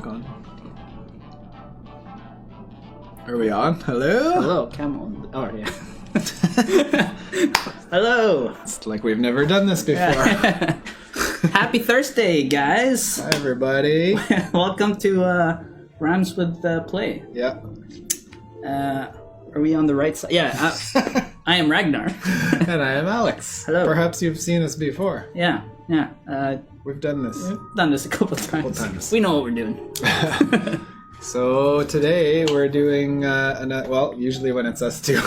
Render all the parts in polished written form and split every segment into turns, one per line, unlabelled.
back on. Are we on? Hello?
Hello, come on. Oh, yeah. Hello.
It's like we've never done this before.
Happy Thursday, guys.
Hi, everybody.
Welcome to Rhymes with Klei.
Yeah.
Are we on the right side? Yeah, I am Ragnar.
And I am Alex.
Hello.
Perhaps you've seen us before.
Yeah.
We've done this.
We've done this a couple times. We know what we're doing.
So today we're doing, well, usually when it's us two,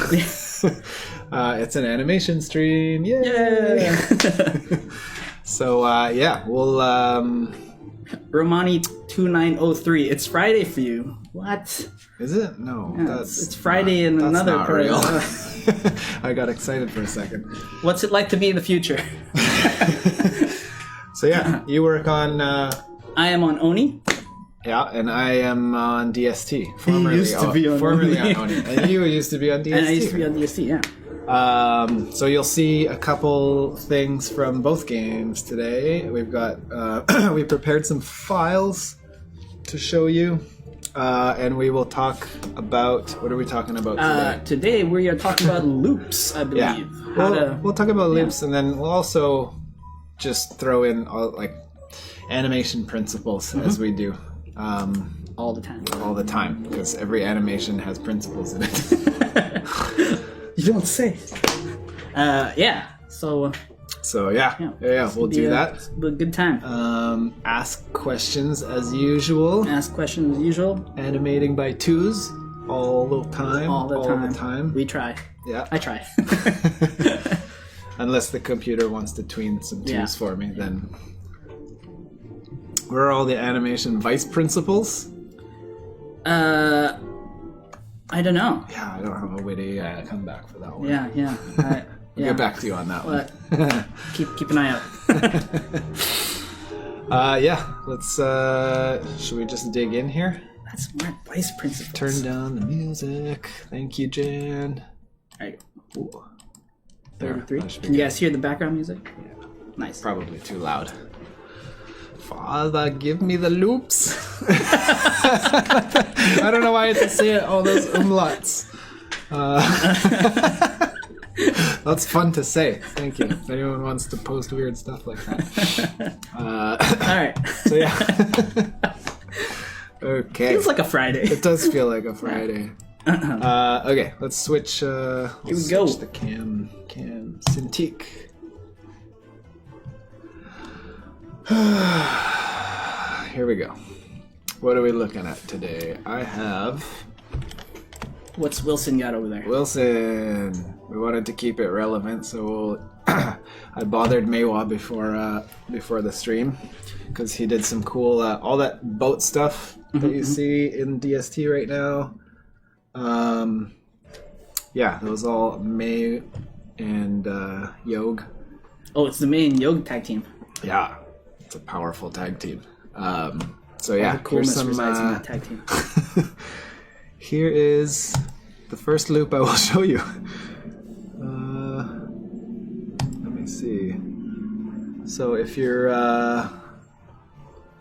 it's an animation stream. Yay! So, we'll...
Romani 2903. It's Friday for you. What?
Is it? No.
Yeah, it's Friday in another
not
part.
Real. I got excited for a second.
What's it like to be in the future?
So yeah, you work on...
I am on Oni.
Yeah, and I am on DST.
Formerly
on Oni. And you used to be on DST.
And I used to be on DST, yeah.
So you'll see a couple things from both games today. We've got we prepared some files to show you, and we will talk about what are we talking about today?
Today we are talking about loops, I believe.
Yeah, we'll talk about loops, and then we'll also just throw in animation principles as we do.
All the time.
All the time, because every animation has principles in it.
You don't say. Yeah. So
We'll do that.
Be a good time.
Ask questions as usual.
Ask questions as usual.
Animating by twos all the time.
All the time. We try.
Yeah.
I try.
Unless the computer wants to tween some twos for me, then. Where are all the animation vice principles?
I don't know.
Yeah, I don't have a witty comeback for that one.
Yeah.
We'll get back to you on that one.
Keep an eye out.
Let's, should we just dig in here?
That's my vice principles.
Turn down the music. Thank you, Jan.
Alright.
Ooh.
33. Can you guys hear the background music?
Yeah.
Nice.
Probably too loud. Father, give me the loops. I don't know why I had to say it, all those umlauts. That's fun to say. Thank you. If anyone wants to post weird stuff like that.
Alright.
So yeah. Okay.
Feels like a Friday.
It does feel like a Friday. Okay, let's switch. Here
we go.
The cam Cintiq. Here we go. What are we looking at today? I have...
What's Wilson got over there?
Wilson. We wanted to keep it relevant, so I bothered Maywa before the stream because he did some cool, all that boat stuff that you see in DST right now. Yeah, it was all May and Yog.
Oh, it's the May and Yog tag team.
Yeah. It's a powerful tag team. So yeah,
coolness resides in that tag team.
Here is the first loop I will show you. Let me see. So if you're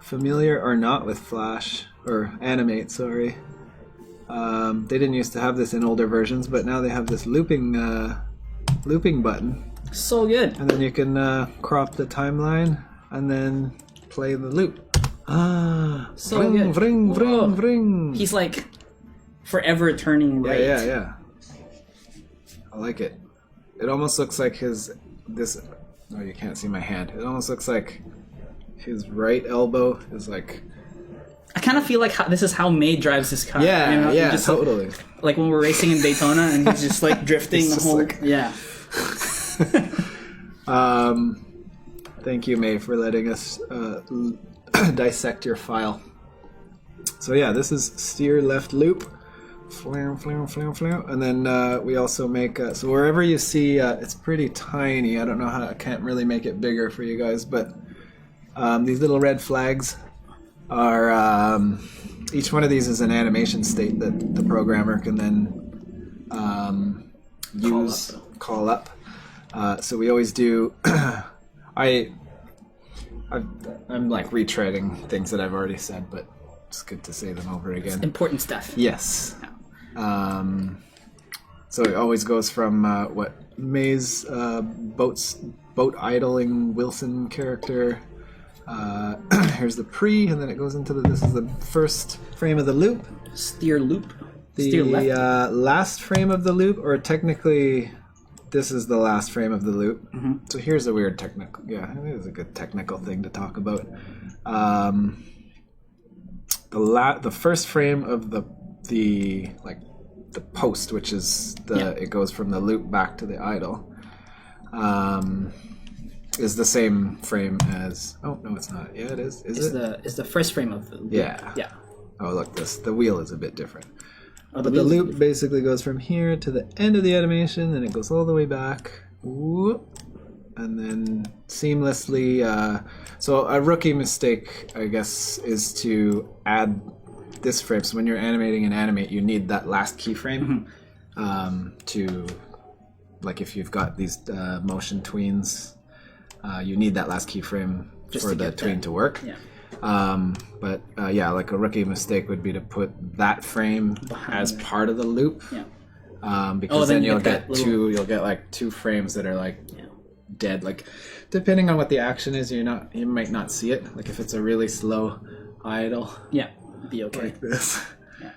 familiar or not with Flash or Animate, sorry, they didn't used to have this in older versions, but now they have this looping button.
So good.
And then you can crop the timeline and then play the loop.
So
vring,
good.
Vring, vring, vring.
He's like forever turning right.
Yeah. I like it. It almost looks like this. Oh, you can't see my hand. It almost looks like his right elbow is like.
I kind of feel like this is how May drives his car.
Yeah,
you know?
yeah,
just
totally.
Like when we're racing in Daytona and he's just like drifting the whole.
Like...
Yeah.
Thank you, May, for letting us dissect your file. So yeah, this is steer left loop, and then we also make so wherever you see it's pretty tiny. I don't know how I can't really make it bigger for you guys, but these little red flags are each one of these is an animation state that the programmer can then call up. So we always do. I'm like retreading things that I've already said, but it's good to say them over again.
Important stuff.
Yes. So it always goes from May's boat idling Wilson character. Here's the pre, and then it goes into this is the first frame of the loop.
Steer loop.
The
Steer left.
last frame of the loop, or technically, this is the last frame of the loop. Mm-hmm. So here's a weird technical. Yeah, I think it's a good technical thing to talk about. The first frame of the post, which is it goes from the loop back to the idle, is the same frame as. Oh no, it's not. Yeah, it is.
It's the first frame of the loop.
Yeah. Oh look, the wheel is a bit different.
Oh,
but the loop basically goes from here to the end of the animation, and it goes all the way back. Whoop, and then seamlessly. So a rookie mistake, I guess, is to add this frame. So when you're animating and animate, you need that last keyframe to, like, if you've got these motion tweens, you need that last keyframe for the tween to work.
Yeah.
But like a rookie mistake would be to put that frame as part of the loop.
Yeah.
Because then you'll get like two frames that are like dead. Like, depending on what the action is, you might not see it. Like if it's a really slow idle.
Yeah. Be okay.
Like this. Yeah.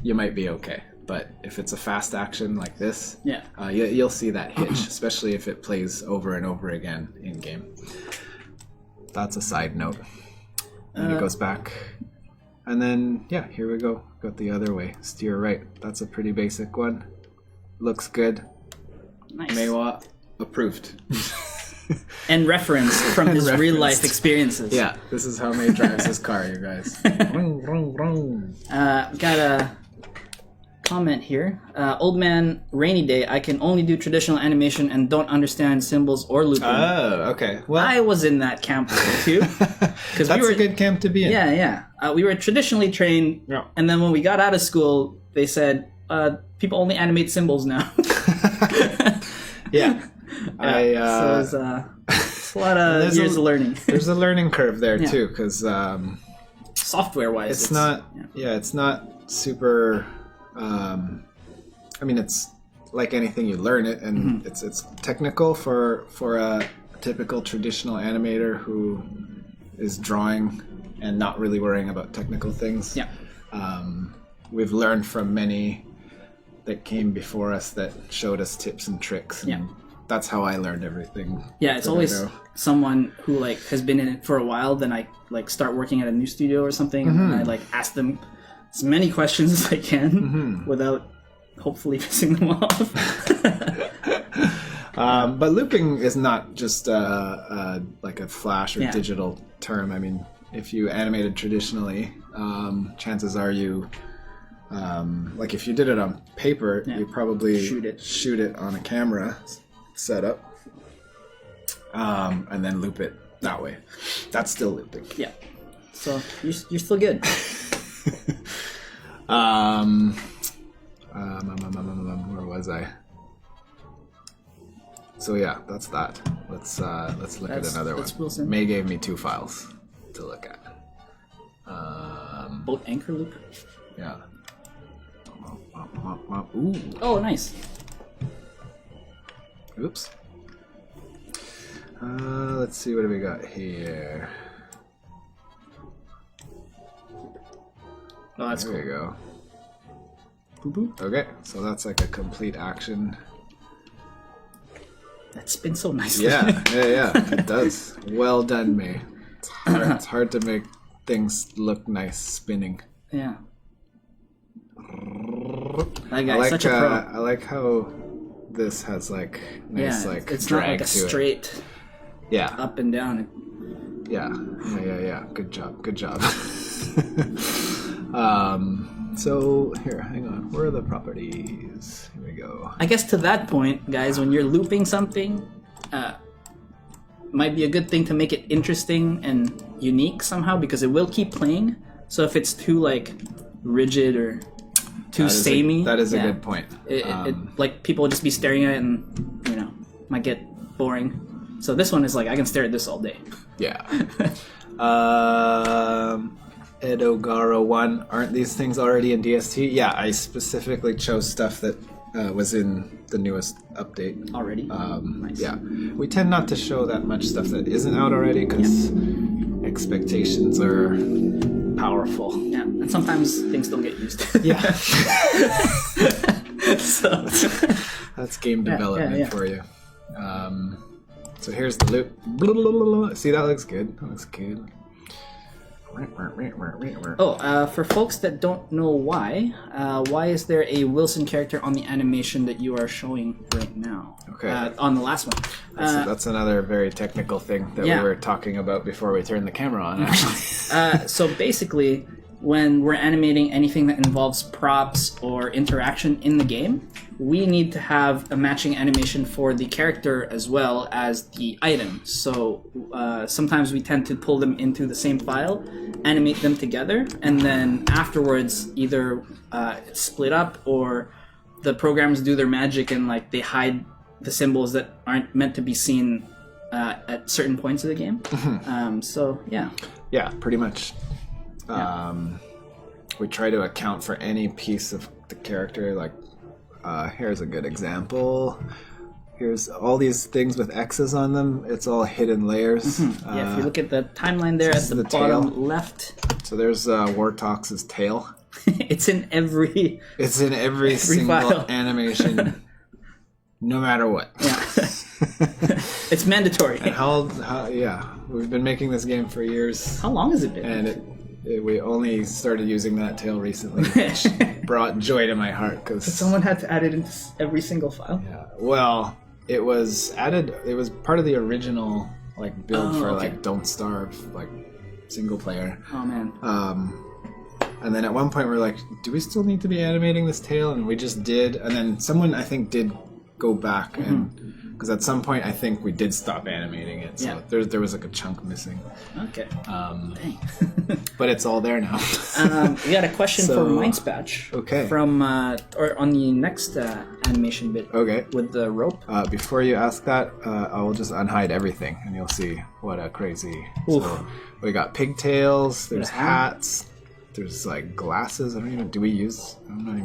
You might be okay. But if it's a fast action like this, you'll see that hitch, especially if it plays over and over again in game. That's a side note. And it goes back. And then, here we go. Got the other way. Steer right. That's a pretty basic one. Looks good.
Nice.
Maywa approved.
And referenced from his real life experiences.
Yeah, this is how May drives his car, you guys. Vroom, vroom, vroom.
Got a comment here. Old man, rainy day. I can only do traditional animation and don't understand symbols or looping.
Oh, okay. Well,
I was in that camp too.
That's a good camp to be in.
Yeah. We were traditionally trained, and then when we got out of school, they said people only animate symbols now.
Yeah.
So it's a lot of years of learning.
There's a learning curve there too, because
software-wise,
it's not. Yeah, it's not super. I mean, it's like anything, you learn it, and it's technical for a typical traditional animator who is drawing and not really worrying about technical things.
Yeah.
We've learned from many that came before us that showed us tips and tricks. And that's how I learned everything.
Yeah, it's always someone who has been in it for a while. Then I start working at a new studio or something, and I ask them as many questions as I can without hopefully pissing them off.
But looping is not just like a flash or digital term. I mean, if you animated traditionally, chances are you, like if you did it on paper, you probably shoot it on a camera setup, and then loop it that way. That's still looping.
Yeah. So you're still good.
Where was I? So that's that. Let's look at another one.
Wilson.
May gave me 2 files to look at.
Boat anchor loop.
Yeah. Ooh.
Oh, nice.
Oops. Let's see, what do we got here?
Oh, that's
there
cool.
We go.
Boop.
Okay, so that's like a complete action.
That spins so nicely.
Yeah, it does. Well done, May. It's hard to make things look nice spinning.
Yeah. That guy's such a pro.
I like how this has like nice
it's
drag
not like a
to
straight
it.
up and down.
Yeah. Good job. So here, hang on. Where are the properties? Here we go.
I guess to that point, guys, when you're looping something, might be a good thing to make it interesting and unique somehow, because it will keep playing. So if it's too rigid or too samey,
that is a good point.
It people will just be staring at it and might get boring. So this one is I can stare at this all day.
Yeah. Edogaro 1. Aren't these things already in DST? Yeah, I specifically chose stuff that was in the newest update.
Already? Nice.
Yeah. We tend not to show that much stuff that isn't out already because expectations are powerful.
Yeah, and sometimes things don't get used.
Yeah.
So
That's game development for you. So here's the loop. See, that looks good. That looks good.
for folks that don't know why is there a Wilson character on the animation that you are showing right now?
Okay.
On the last one.
That's another very technical thing that we were talking about before we turned the camera on, actually.
So basically, when we're animating anything that involves props or interaction in the game, we need to have a matching animation for the character as well as the item. So sometimes we tend to pull them into the same file, animate them together, and then afterwards either it's split up or the programs do their magic and like they hide the symbols that aren't meant to be seen at certain points of the game. So yeah.
Yeah, pretty much. We try to account for any piece of the character. Like, here's a good example. Here's all these things with X's on them. It's all hidden layers.
If you look at the timeline there at the bottom left.
So there's Wartox's tail.
It's in every
single
file.
animation, no matter what.
Yeah. It's mandatory.
And we've been making this game for years.
How long has it been?
And we only started using that tail recently, which brought joy to my heart because
someone had to add it into every single file.
Yeah, well, it was added. It was part of the original build for Don't Starve, single player.
Oh man.
And then at one point we're like, do we still need to be animating this tail? And we just did. And then someone I think did go back and. Because at some point, I think we did stop animating it, so there was a chunk missing.
Okay. Dang.
But it's all there now.
We got a question for Mindspatch.
Okay.
From or on the next animation bit.
Okay.
With the rope.
Before you ask that, I will just unhide everything, and you'll see what a crazy.
Oof.
So we got pigtails. There's hats. There's glasses. I'm not even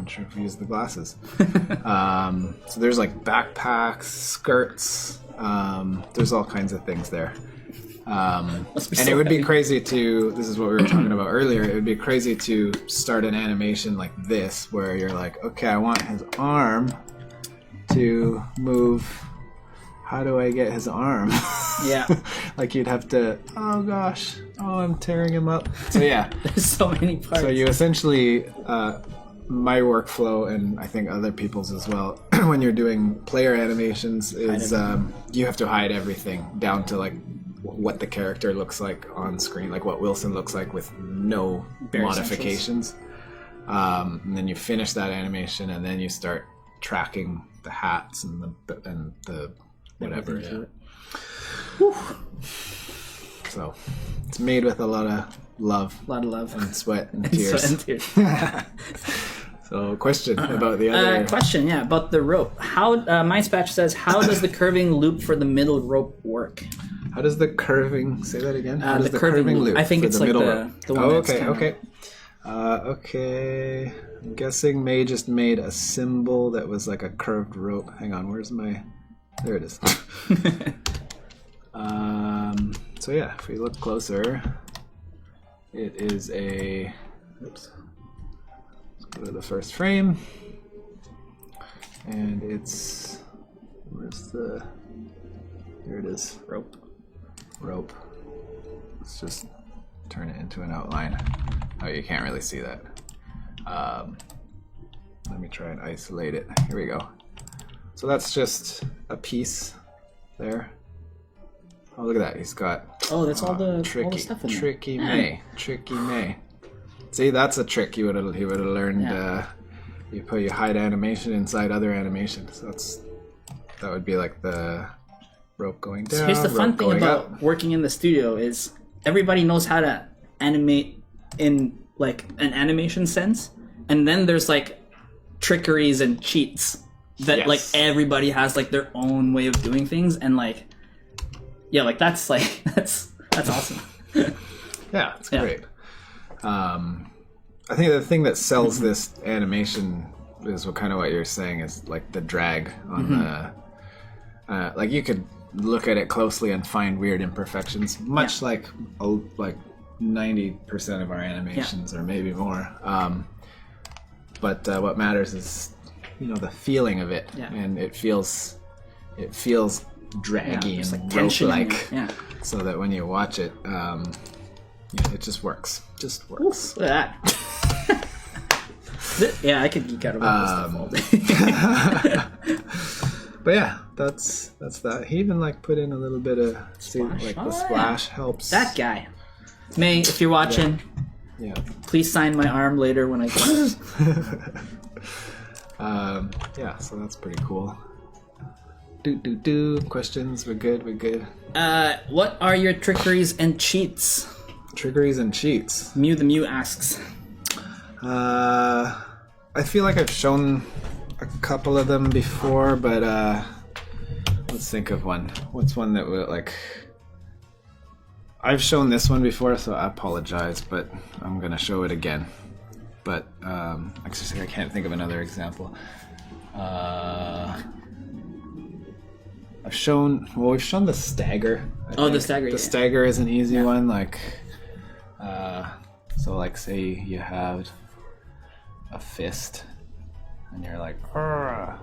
sure if we use the glasses. So there's backpacks, skirts. There's all kinds of things there. And it would be crazy to. This is what we were talking about earlier. It would be crazy to start an animation like this, where you're like, okay, I want his arm to move. How do I get his arm?
Yeah.
You'd have to, oh gosh, I'm tearing him up. So yeah.
There's so many parts.
So you essentially, my workflow and I think other people's as well, when you're doing player animations is you have to hide everything down to what the character looks like on screen, what Wilson looks like with no modifications. And then you finish that animation and then you start tracking the hats and the whatever. So it's made with a lot of love and sweat and tears. So question about the other
question about the rope. How Mindspatch says, how does the curving loop for the middle rope work?
How does the curving, say that again? How does
the curving loop? I think it's the one that's
okay. Okay, I'm guessing May just made a symbol that was like a curved rope. Hang on, there it is. So yeah, if we look closer, it is let's go to the first frame, and there it is. Rope. Let's just turn it into an outline. Oh, you can't really see that. Let me try and isolate it. Here we go. So that's just a piece there. Oh, look at that. He's got...
Oh, that's all the stuff in there.
Tricky May. See, that's a trick he would have learned. Yeah. You hide animation inside other animations. So that would be like the rope going down.
So here's the fun thing about working in the studio is everybody knows how to animate in an animation sense, and then there's trickeries and cheats that everybody has their own way of doing things, and that's awesome.
Yeah, it's great. I think the thing that sells this animation is what you're saying is like the drag on the like you could look at it closely and find weird imperfections, much like 90% of our animations or maybe more. But what matters is the feeling of it, and it feels draggy and
like tension,
rope-like, so that when you watch it, it just works.
Look at that. Yeah, I could geek out about this stuff all day.
But yeah, that's that. He even put in a little bit of the splash helps.
That guy. May, if you're watching, please sign my arm later when I come.
So that's pretty cool. Questions? We're good.
What are your trickeries and cheats?
Trickeries and cheats.
Mew the Mew asks.
I feel like I've shown a couple of them before, but let's think of one. What's one that would I've shown this one before, so I apologize, but I'm gonna show it again. But actually, I can't think of another example. We've shown the stagger.
The stagger.
The stagger is an easy one. So say you have a fist, and you're like, I'm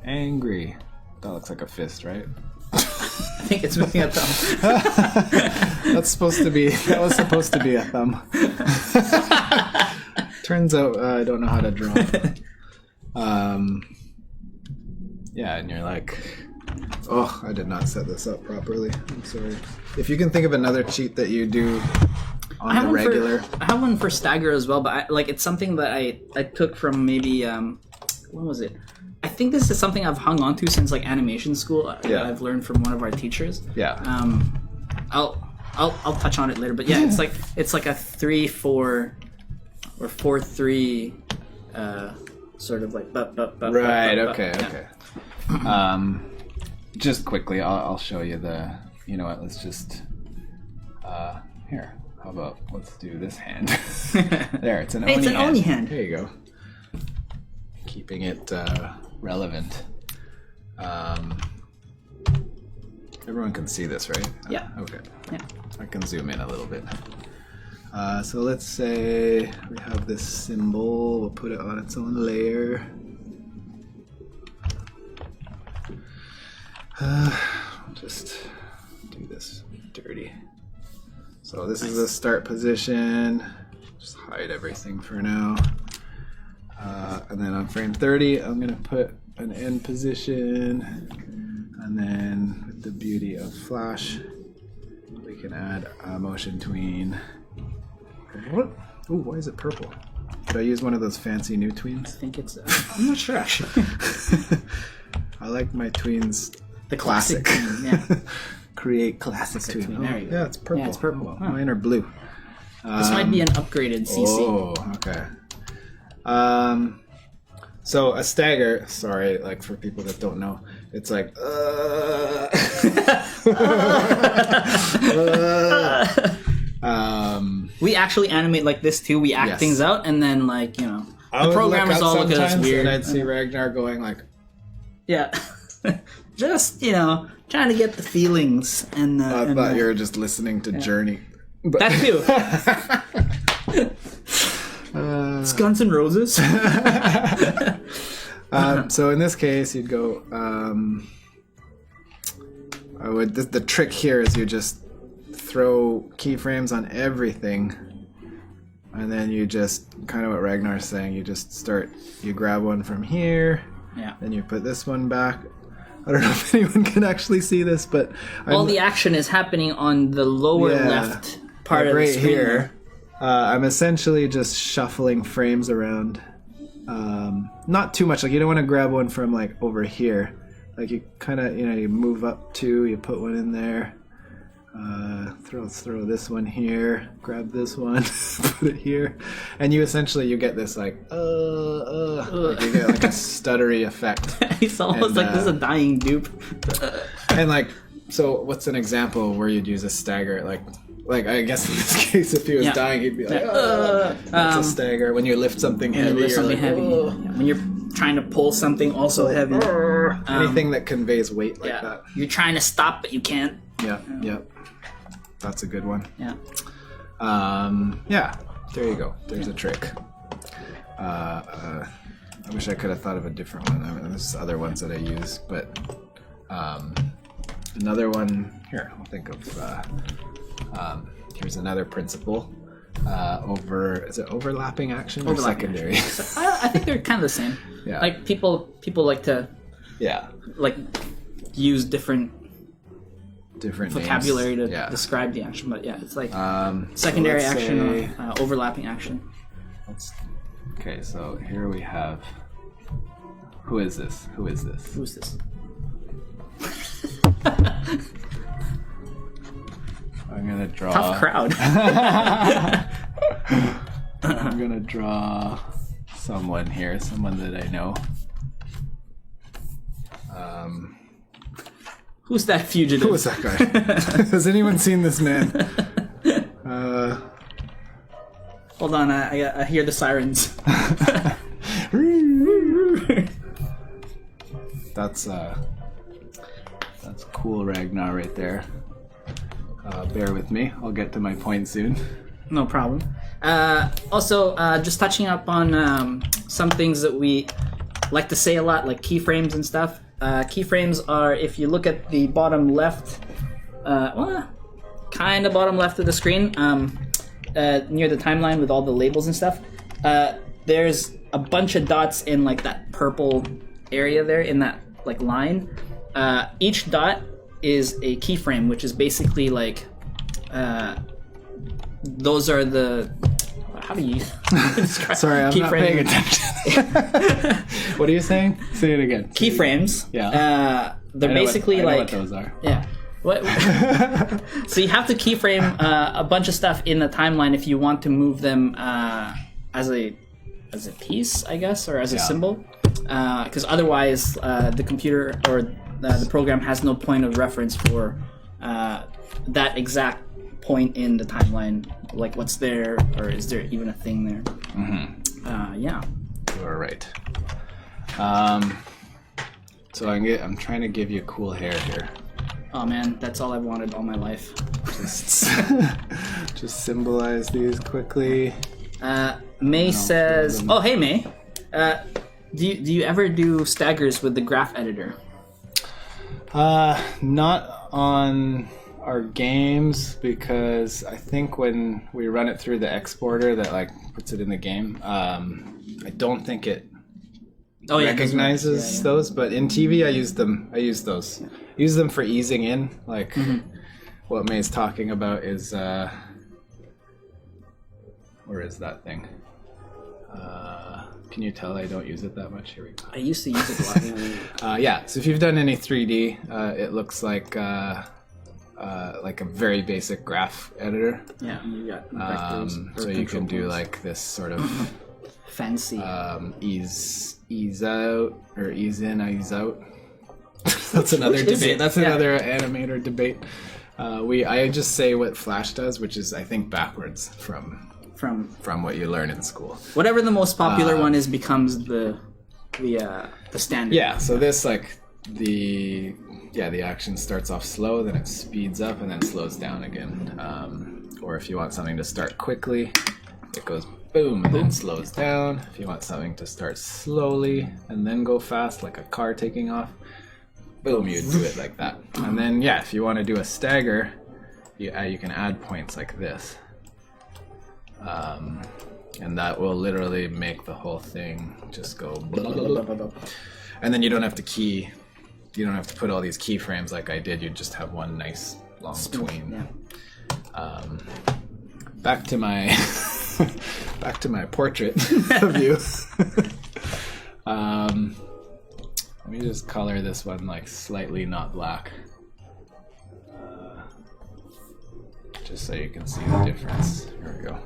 angry. That looks like a fist, right?
I think it's moving a thumb.
That was supposed to be a thumb. Turns out I don't know how to draw. And you're like, oh, I did not set this up properly. I'm sorry. If you can think of another cheat that you do on the regular.
I have one for stagger as well, but it's something that I took from maybe when was it? I think this is something I've hung on to since animation school. I've learned from one of our teachers.
Yeah.
I'll touch on it later, but yeah, it's like a 3-4 or 4-3 sort of
right. Okay. Just quickly, I'll show you the. You know what? Let's just here. How about let's do this hand? There, it's an Oni hand. It's an
Oni hand.
There you go. Keeping it relevant. Everyone can see this, right?
Yeah.
Okay.
Yeah.
I can zoom in a little bit. So let's say we have this symbol. We'll put it on its own layer. Just do this dirty. So this is the start position. Just hide everything for now. And then on frame 30, I'm going to put an end position. And then with the beauty of Flash, we can add a motion tween. Ooh, why is it purple? Did I use one of those fancy new tweens?
I think it's... I'm not sure, actually.
I like my tweens.
The classic tween, yeah.
Create classic tween. Oh,
there you go.
Yeah, it's purple.
Yeah, it's purple.
Well, mine are blue.
This might be an upgraded CC.
Oh, okay. So a stagger, sorry, for people that don't know, it's like
we actually animate like this too. We act things out, and then the programmers all look at us weird.
And I'd see Ragnar going
yeah, just trying to get the feelings. And
I thought you were just listening to Journey. But
that too. It's Guns N' Roses.
So in this case, you'd go. The trick here is you just throw keyframes on everything, and then you just kind of what Ragnar's saying. You just start. You grab one from here.
Yeah.
Then you put this one back. I don't know if anyone can actually see this, but
all the action is happening on the lower left part of the screen.
Right here. I'm essentially just shuffling frames around. Not too much. You don't want to grab one from over here. You kind of you move up two. You put one in there. Throw this one here. Grab this one. Put it here, and you get this you get a stuttery effect.
It's almost like this is a dying dupe.
And so what's an example where you'd use a stagger? like I guess in this case, if he was
Yeah.
dying, he'd be like,
Yeah.
that's a stagger. When you lift something
When
heavy,
you lift
you're
something
like,
heavy.
"Oh."
Yeah. When you're trying to pull something also heavy.
Anything that conveys weight like
Yeah.
that.
You're trying to stop, but you can't.
Yeah, yeah. That's a good one.
Yeah.
Yeah, there you go. There's a trick. I wish I could have thought of a different one. I mean, there's other ones that I use, but another one here. I'll think of. Here's another principle. Is it overlapping action or
Overlapping
secondary?
I think they're kind of the same.
Yeah.
Like people like to
Yeah,
like use different vocabulary
names.
to describe the action, but yeah, it's like
So
secondary
let's
action
say-
or overlapping action.
Okay, so here we have. Who is this?
Who's this?
I'm gonna draw.
Tough crowd.
I'm gonna draw someone here, someone that I know.
Who's that fugitive?
Who was that guy? Has anyone seen this man?
Hold on, I hear the sirens.
That's cool, Ragnar, right there. Bear with me. I'll get to my point soon.
No problem. Also, just touching up on some things that we like to say a lot, like keyframes and stuff. Keyframes are, if you look at the bottom left, kind of bottom left of the screen, near the timeline with all the labels and stuff, there's a bunch of dots in like that purple area there, in that like line. Each dot is a keyframe, which is basically like those are the how do you describe
Sorry, I'm not paying attention. What are you saying? Say it again.
Keyframes.
Yeah.
They're basically
I know
like
what those are.
yeah. What? So you have to keyframe a bunch of stuff in the timeline if you want to move them as a piece, I guess, or as a symbol, because otherwise the computer or the program has no point of reference for that exact point in the timeline, like what's there, or is there even a thing there? Yeah.
You are right. So I'm trying to give you cool hair here.
Oh man, that's all I've wanted all my life.
Just symbolize these quickly.
May says, "Oh hey May, do you ever do staggers with the graph editor?"
Not on our games, because I think when we run it through the exporter that like puts it in the game, I don't think it recognizes those. But in TV, I use those. Yeah. Use them for easing in. Like what May's talking about is where is that thing? Can you tell I don't use it that much? Here we go.
I used to use it a lot.
Yeah, so if you've done any 3D, it looks like a very basic graph editor.
Yeah, you got vectors.
So you can do like this sort of
fancy
ease out or ease in, ease out. That's another debate. That's another animator debate. I just say what Flash does, which is I think backwards from what you learn in school.
Whatever the most popular one is becomes the standard.
Yeah, so this like the action starts off slow, then it speeds up and then slows down again. Or if you want something to start quickly, it goes boom and then slows down. If you want something to start slowly and then go fast, like a car taking off, boom, you do it like that. And then if you want to do a stagger, you can add points like this. And that will literally make the whole thing just go blah, blah, blah, blah. And then you don't have to put all these keyframes like I did. You just have one nice long tween.
Yeah.
Back to my portrait of you. Let me just color this one like slightly not black, just so you can see the difference. Here we go.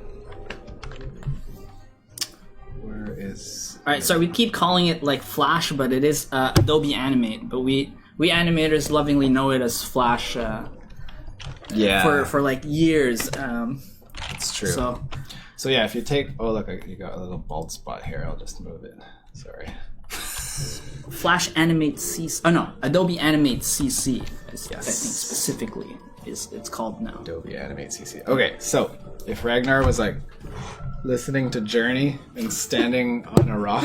Where is...
Alright, so we keep calling it like Flash, but it is Adobe Animate. But we animators lovingly know it as Flash
Yeah.
for like years.
It's true.
So
yeah, if you take, oh look, you got a little bald spot here. I'll just move it. Sorry.
Flash Animate CC. Oh no, Adobe Animate CC.
Yes.
I think specifically it's called now.
Adobe Animate CC. Okay, so if Ragnar was like listening to Journey and standing on a rock,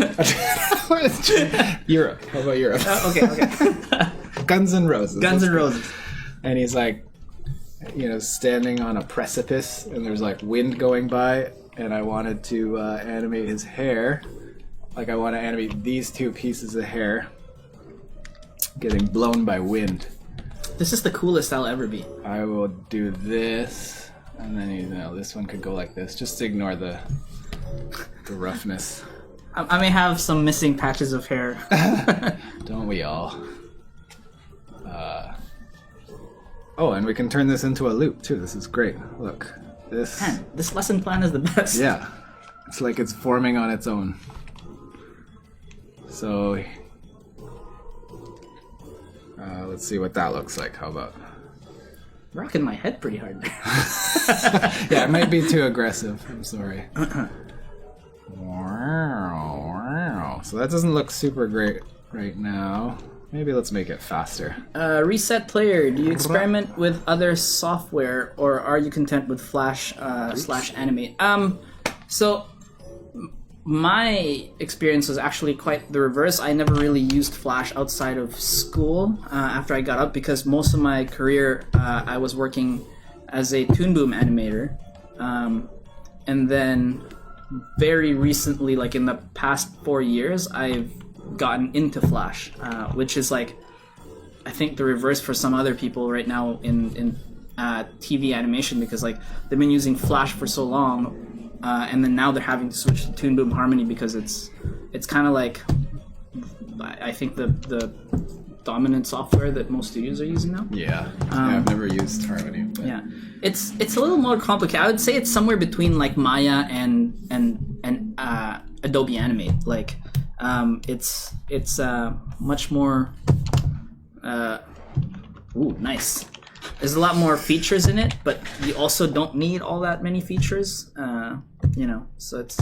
Europe. How about Europe?
Okay.
Guns N' Roses.
Guns N' Roses.
And he's like, standing on a precipice, and there's like wind going by, and I wanted to animate his hair. Like I want to animate these two pieces of hair getting blown by wind.
This is the coolest I'll ever be.
I will do this, and then this one could go like this. Just ignore the roughness.
I may have some missing patches of hair.
Don't we all? Oh, and we can turn this into a loop too. This is great. Look, this.
Man, this lesson plan is the best.
Yeah, it's like it's forming on its own. So, let's see what that looks like. How about?
Rocking my head pretty hard.
Yeah, it might be too aggressive. I'm sorry. Wow. So that doesn't look super great right now. Maybe let's make it faster.
Reset player. Do you experiment with other software, or are you content with Flash / Animate? So my experience was actually quite the reverse. I never really used Flash outside of school after I got up, because most of my career I was working as a Toon Boom animator, and then very recently, like in the past 4 years, I've gotten into Flash, which is like, I think the reverse for some other people right now in TV animation, because like they've been using Flash for so long, and then now they're having to switch to Toon Boom Harmony because it's kind of like, I think the dominant software that most studios are using now.
Yeah, I've never used Harmony. But...
Yeah, it's a little more complicated. I would say it's somewhere between like Maya and Adobe Animate. Like, it's much more. Ooh, nice. There's a lot more features in it, but you also don't need all that many features. So it's,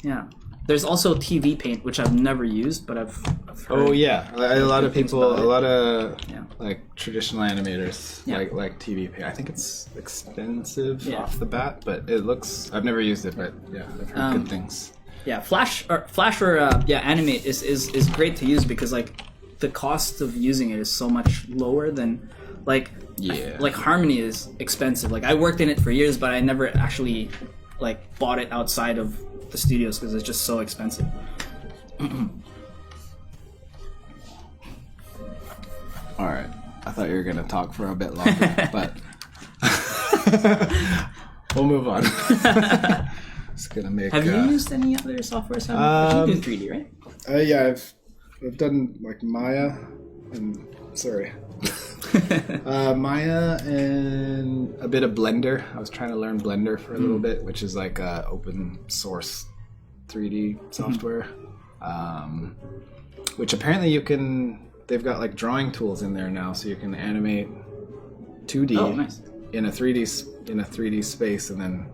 yeah. There's also TV Paint, which I've never used, but I've heard.
Oh yeah, a lot of people, a lot of like traditional animators like TV Paint. I think it's expensive off the bat, but it looks. I've never used it, but yeah, I've heard good things.
Yeah, Flash or Animate is great to use, because like the cost of using it is so much lower than like Harmony is expensive. Like I worked in it for years, but I never actually like bought it outside of the studios because it's just so expensive.
All right, I thought you were gonna talk for a bit longer, but we'll move on. Just gonna make.
Have you used any other software? You do 3D, right?
Yeah, I've done like Maya and Maya and a bit of Blender. I was trying to learn Blender for a little bit, which is like open source 3D software, which apparently they've got like drawing tools in there now, so you can animate 2D in a 3D space, and then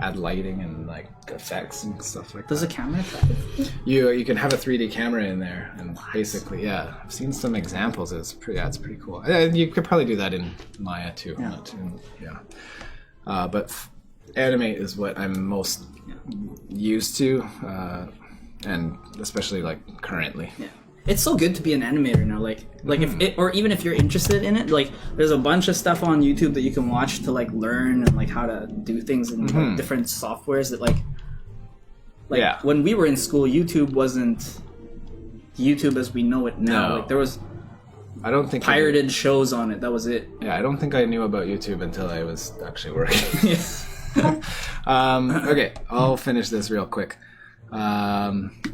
add lighting and like effects and stuff like that.
Does a camera affect it?
You can have a 3D camera in there, and basically, I've seen some examples. It's pretty cool. You could probably do that in Maya too. But Animate is what I'm most used to, and especially like currently. Yeah.
It's so good to be an animator now. Like if it, or even if you're interested in it, like there's a bunch of stuff on YouTube that you can watch to like learn and like how to do things in like, different softwares that like when we were in school, YouTube wasn't YouTube as we know it now.
No.
Like there was
I don't think
pirated shows on it. That was it.
Yeah, I don't think I knew about YouTube until I was actually working. Okay, I'll finish this real quick.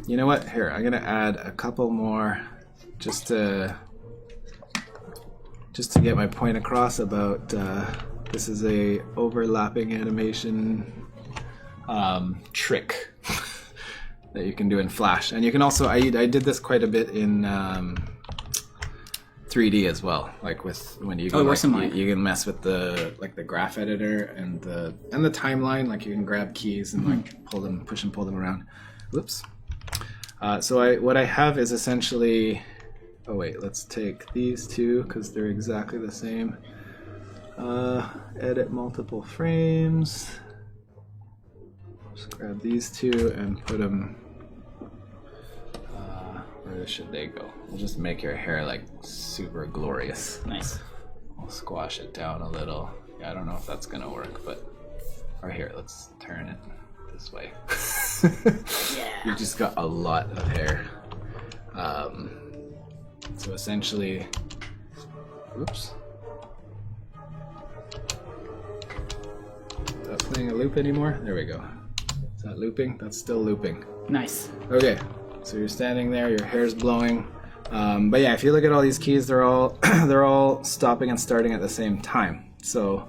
You know what? Here, I'm gonna add a couple more just to get my point across about this is a overlapping animation trick that you can do in Flash, and you can also I did this quite a bit in 3D as well. Like with when you
it
go,
works in mine.
you can mess with the graph editor and the timeline. Like you can grab keys and like pull them, push and pull them around. Whoops. So what I have is essentially. Oh wait, let's take these two because they're exactly the same. Edit multiple frames. Just grab these two and put them. Where should they go? We'll just make your hair like super glorious.
Nice.
We'll squash it down a little. Yeah, I don't know if that's gonna work, but right here, let's turn it this way.
Yeah.
You just got a lot of hair. So essentially, oops. Is that playing a loop anymore? There we go. Is that looping? That's still looping.
Nice.
Okay, so you're standing there, your hair's blowing. But yeah, if you look at all these keys, they're all they're all stopping and starting at the same time. So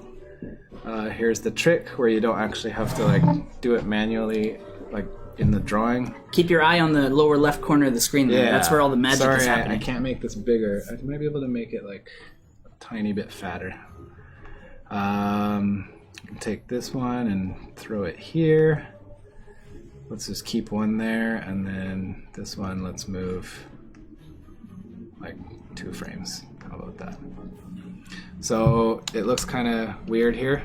here's the trick where you don't actually have to like do it manually, like in the drawing.
Keep your eye on the lower left corner of the screen there. That's where all the magic is happening.
I can't make this bigger. I might be able to make it like a tiny bit fatter. You can take this one and throw it here. Let's just keep one there, and then this one, let's move like 2 frames. How about that? So it looks kind of weird here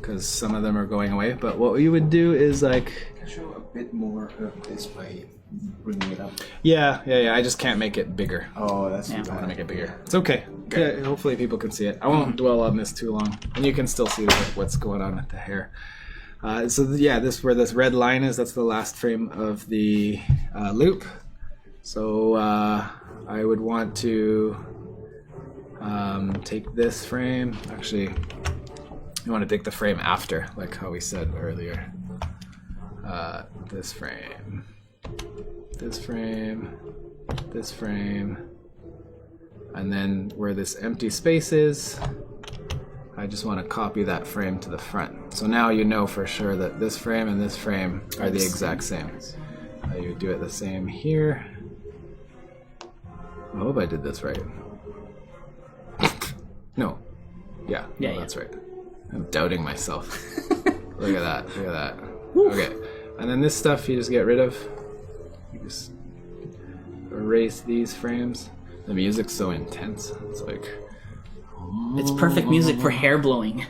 because some of them are going away, but what you would do is like
show a bit more of this by bringing it up.
yeah, I just can't make it bigger.
Oh, that's
Yeah.
too
I want to
bad.
make it bigger. It's okay. Yeah, hopefully people can see it. I won't dwell on this too long, and you can still see what's going on with the hair. This where this red line is, that's the last frame of the loop. So I would want to take this frame. Actually, you want to take the frame after, like how we said earlier. This frame, this frame, this frame, and then where this empty space is, I just want to copy that frame to the front. So now you know for sure that this frame and this frame are the exact same. You do it the same here. I hope I did this right. No. Yeah, that's right. I'm doubting myself. Look at that, look at that. Okay, and then this stuff you just get rid of. You just erase these frames. The music's so intense. It's like...
It's perfect music for hair blowing.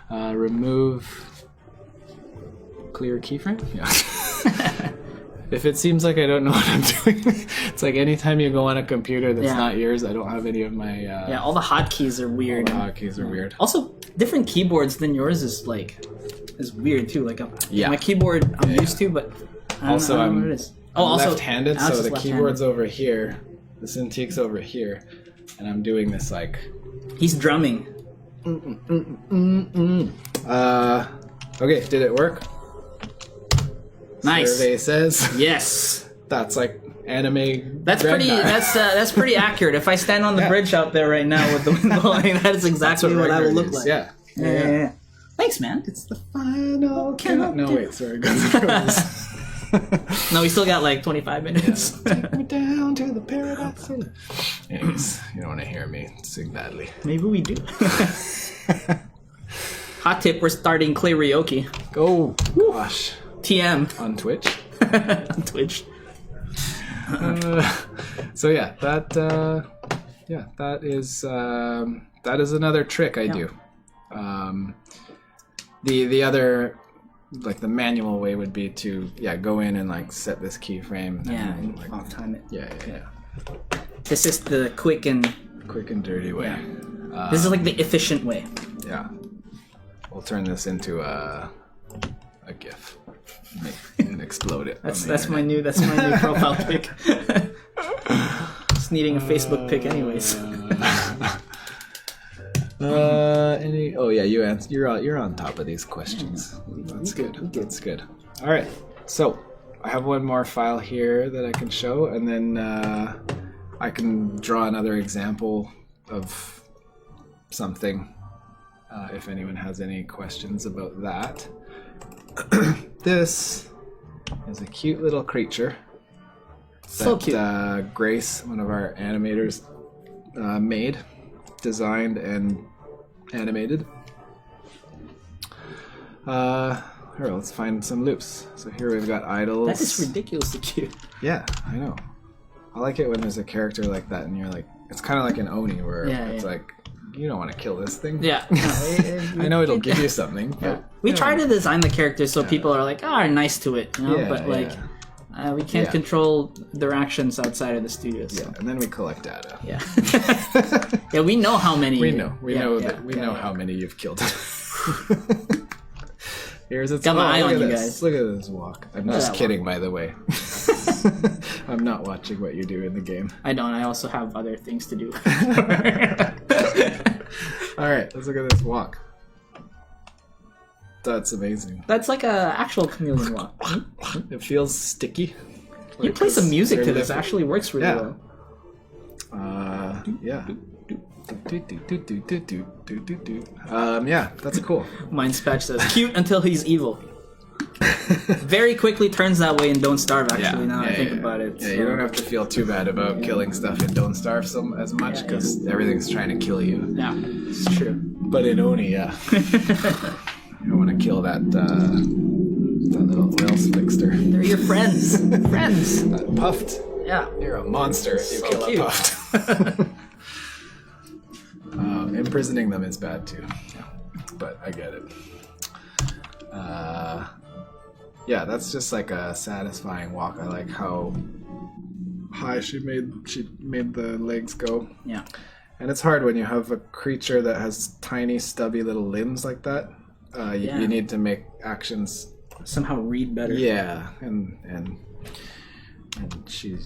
Remove clear keyframe? Yeah. If it seems like I don't know what I'm doing, it's like anytime you go on a computer that's not yours, I don't have any of my...
yeah, all the hotkeys are weird.
All the hotkeys are weird.
Also, different keyboards than yours is weird too. Like my keyboard I'm used to, but I don't know what it is.
I'm
also
left-handed,
Alex
so
is
the
left-handed.
keyboard's over here, the Cintiq's over here, and I'm doing this like...
He's drumming.
Okay, did it work?
Nice.
Survey says
Yes.
that's like anime.
That's pretty. That's pretty accurate. If I stand on the bridge out there right now with the wind blowing, that is exactly what I will look like.
Yeah.
Yeah. Thanks, man.
It's the final count. No, wait, sorry.
No, we still got like 25 minutes.
Take me down to the paradise. Anyways, you don't want to hear me sing badly.
Maybe we do. Hot tip: we're starting Klei Ryoki.
Oh gosh.
TM
On Twitch.
on Twitch.
So yeah, that is another trick I do. The other, like the manual way would be to go in and like set this keyframe.
Yeah,
and, like,
off time it.
yeah.
This is the quick and
dirty way.
this is like the efficient way.
Yeah. We'll turn this into a GIF and explode it.
That's my new profile pic. Just needing a Facebook pic, anyways.
You're on top of these questions. That's good. That's good. All right. So I have one more file here that I can show, and then I can draw another example of something. If anyone has any questions about that. This is a cute little creature
So
that
cute.
Grace, one of our animators, made, designed, and animated. Here, let's find some loops. So here we've got idols.
That is ridiculously cute.
Yeah, I know. I like it when there's a character like that, and you're like, it's kind of like an Oni, where it's like, you don't want to kill this thing.
Yeah.
I know it'll give you something. But,
we try to design the characters so people are like, nice to it, you know. But like, we can't control their actions outside of the studio. So.
Yeah, and then we collect data.
Yeah. Yeah, we know how many.
We know how many you've killed. Here's its
got my eye on you
this.
guys.
Look at this walk. I'm just kidding, by the way. I'm not watching what you do in the game.
I don't. I also have other things to do.
All right, let's look at this walk. That's amazing.
That's like a actual chameleon walk.
It feels sticky.
You play some music to this. Actually works really well.
Yeah. Yeah, that's cool.
Mind Patch says, cute until he's evil. Very quickly turns that way in Don't Starve, actually, now I think about it.
Yeah, you don't have to feel too bad about killing stuff in Don't Starve as much, because everything's trying to kill you.
Yeah, it's true.
But in Oni, you don't want to kill that little oil slickster.
They're your friends. Friends.
Puffed.
Yeah.
You're a monster if you kill a Puffed. Imprisoning them is bad too, but I get it. Yeah, that's just like a satisfying walk. I like how high she made the legs go.
Yeah,
and it's hard when you have a creature that has tiny, stubby little limbs like that. You need to make actions
somehow read better.
Yeah, and she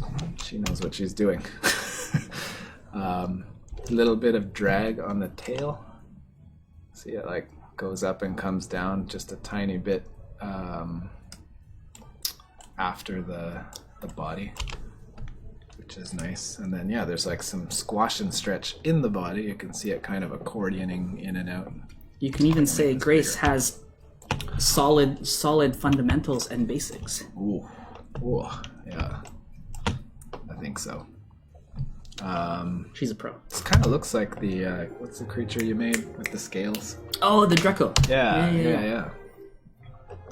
knows what she's doing. Little bit of drag on the tail. See, it like goes up and comes down just a tiny bit after the body, which is nice. And then there's like some squash and stretch in the body. You can see it kind of accordioning in and out.
You can even say Grace has solid fundamentals and basics.
Ooh, yeah, I think so.
She's a pro.
This kind of looks like the what's the creature you made with the scales?
Oh, the Draco.
Yeah.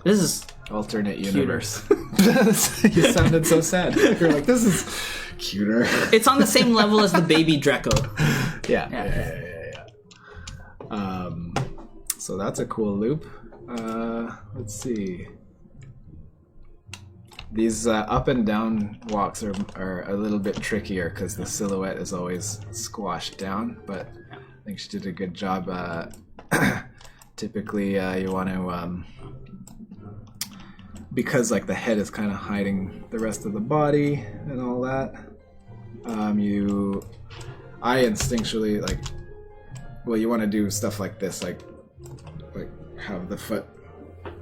This is
alternate universe. You sounded so sad. You're like, this is cuter.
It's on the same level as the baby Draco.
Yeah. So that's a cool loop. Let's see. These up and down walks are a little bit trickier because the silhouette is always squashed down, but I think she did a good job. Typically, you want to, because like the head is kind of hiding the rest of the body and all that, I instinctually you want to do stuff like this, like have the foot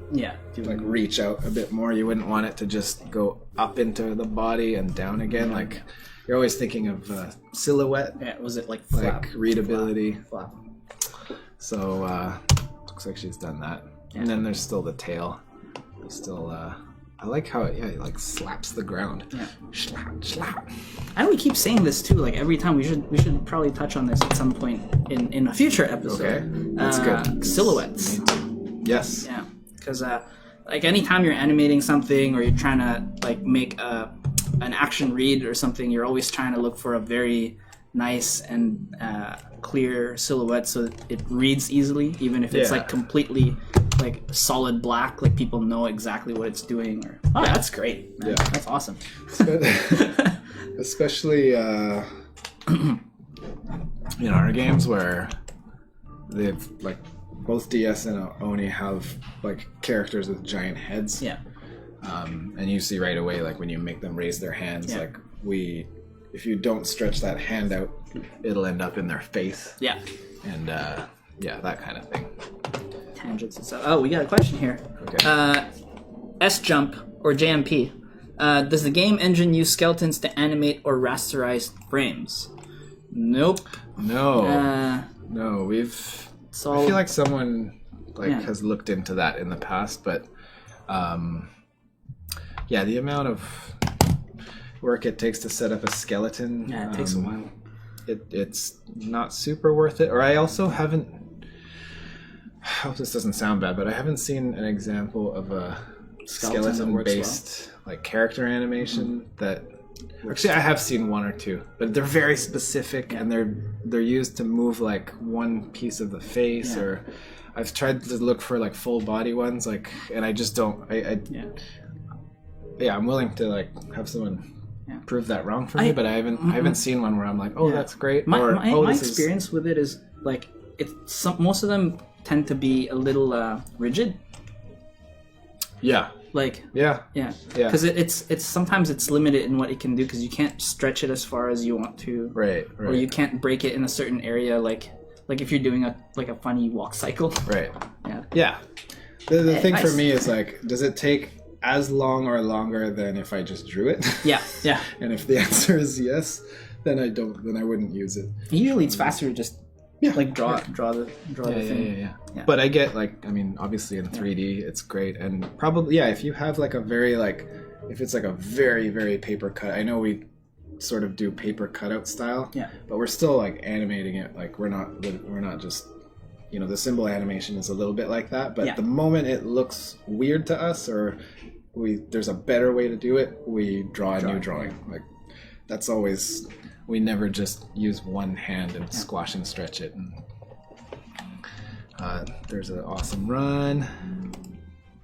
reach out a bit more. You wouldn't want it to just go up into the body and down again. Like you're always thinking of silhouette.
Yeah, was it like flap,
readability?
Flap.
So looks like she's done that. Yeah. And then there's still the tail. Still, I like how it like slaps the ground. Yeah. Slap.
I know we keep saying this too. Like every time we should probably touch on this at some point in a future episode.
Okay, that's good.
Silhouettes.
Yes.
Yeah. Because like anytime you're animating something or you're trying to like make an action read or something, you're always trying to look for a very nice and clear silhouette so that it reads easily, even if it's like completely like solid black, like people know exactly what it's doing. Or that's great. Man. Yeah, that's awesome.
Especially in our games where they've like both DS and Oni have like characters with giant heads.
Yeah.
And you see right away, like when you make them raise their hands, like if you don't stretch that hand out, it'll end up in their face.
Yeah.
And that kind of thing.
Tangents and stuff. Oh, we got a question here.
Okay.
S-Jump or JMP. Does the game engine use skeletons to animate or rasterize frames? Nope.
No. No, I feel like someone has looked into that in the past, but the amount of work it takes to set up a skeleton.
Yeah, it takes a while.
it's not super worth it. Or I also haven't. I hope this doesn't sound bad, but I haven't seen an example of a skeleton-based like character animation that. Actually, I have seen one or two, but they're very specific and they're used to move like one piece of the face. Or I've tried to look for like full body ones, like, and I just don't. I'm willing to like have someone prove that wrong for me, but I haven't seen one where I'm like, oh, that's great.
My experience with it is like most of them tend to be a little rigid.
Yeah.
Like
yeah,
because it's sometimes it's limited in what it can do because you can't stretch it as far as you want to,
right,
or you can't break it in a certain area, like if you're doing a funny walk cycle,
right.
Yeah.
The thing for me is like, does it take as long or longer than if I just drew it?
Yeah.
And if the answer is yes, then I wouldn't use it.
Usually it's faster to just like draw the thing.
Yeah. But I get like, I mean, obviously in 3D it's great, and probably if you have like a very like, if it's like a very very paper cut. I know we sort of do paper cutout style. Yeah. But we're still like animating it like we're not just, you know, the symbol animation is a little bit like that. But the moment it looks weird to us or there's a better way to do it, we draw a new drawing. Like that's always. We never just use one hand and squash and stretch it. And, there's an awesome run.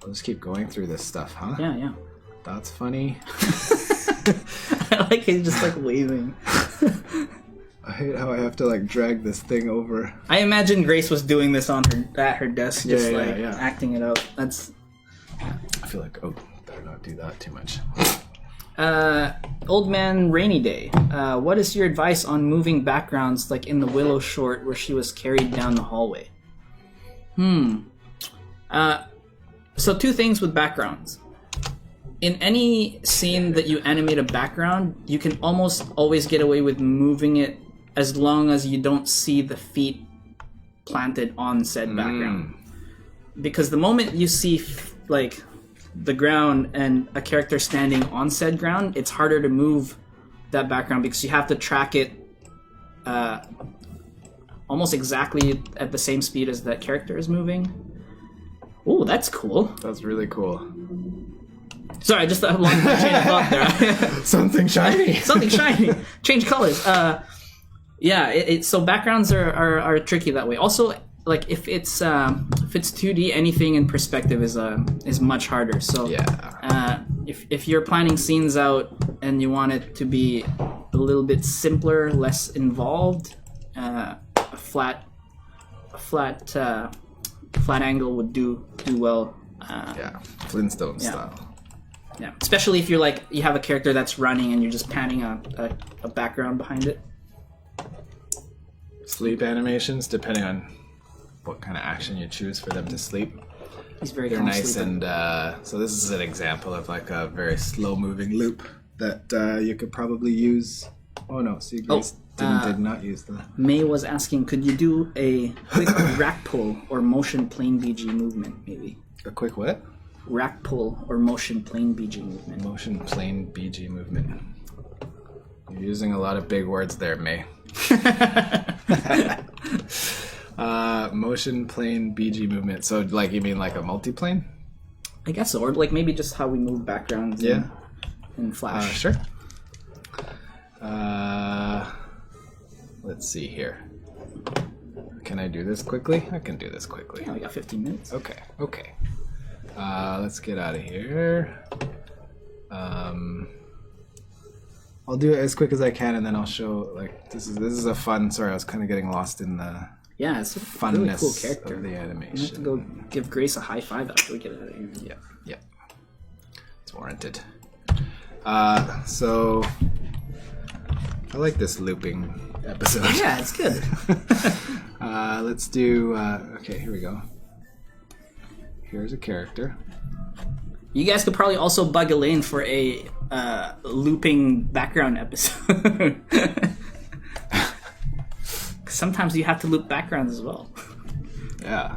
I'll just keep going through this stuff, huh?
Yeah.
That's funny.
I like he's just like waving.
I hate how I have to like drag this thing over.
I imagine Grace was doing this at her desk, just acting it out. That's.
I feel like better not do that too much.
Old Man Rainy Day. What is your advice on moving backgrounds like in the Willow short where she was carried down the hallway? So two things with backgrounds. In any scene that you animate a background, you can almost always get away with moving it as long as you don't see the feet planted on said background. Because the moment you see like the ground and a character standing on said ground, it's harder to move that background because you have to track it almost exactly at the same speed as that character is moving. Oh, that's cool.
That's really cool.
Sorry, just a long chain of thought there.
Something shiny.
Something shiny. Change colors. So backgrounds are tricky that way. Also, like if it's 2D, anything in perspective is much harder. So if you're planning scenes out and you want it to be a little bit simpler, less involved, a flat angle would do well.
Flintstone style.
Yeah, especially if you have a character that's running and you're just panning a background behind it.
Sleep animations, depending on what kind of action you choose for them to sleep. They're nice, and so this is an example of like a very slow-moving loop that you could probably use. Oh no, see, Grace did not use the.
May was asking, could you do a quick rack pull or motion plane BG movement, maybe?
A quick what?
Rack pull or motion plane BG movement.
Motion plane BG movement. You're using a lot of big words there, May. Motion plane BG movement. So, like, you mean like a multiplane?
I guess so, or like maybe just how we move backgrounds. In Flash.
Sure. Let's see here. Can I do this quickly? I can do this quickly.
Yeah, we got 15 minutes.
Okay. Let's get out of here. I'll do it as quick as I can, and then I'll show. Like this is a fun. Sorry, I was kind of getting lost in the.
Yeah, it's a
funness
really cool character.
Of the animation.
You have to go give Grace a high five after we get out of here.
Yeah. It's warranted. So I like this looping episode.
Yeah, it's good.
Let's do. Okay, here we go. Here's a character.
You guys could probably also bug Elaine for a looping background episode. Sometimes you have to loop backgrounds as well.
Yeah.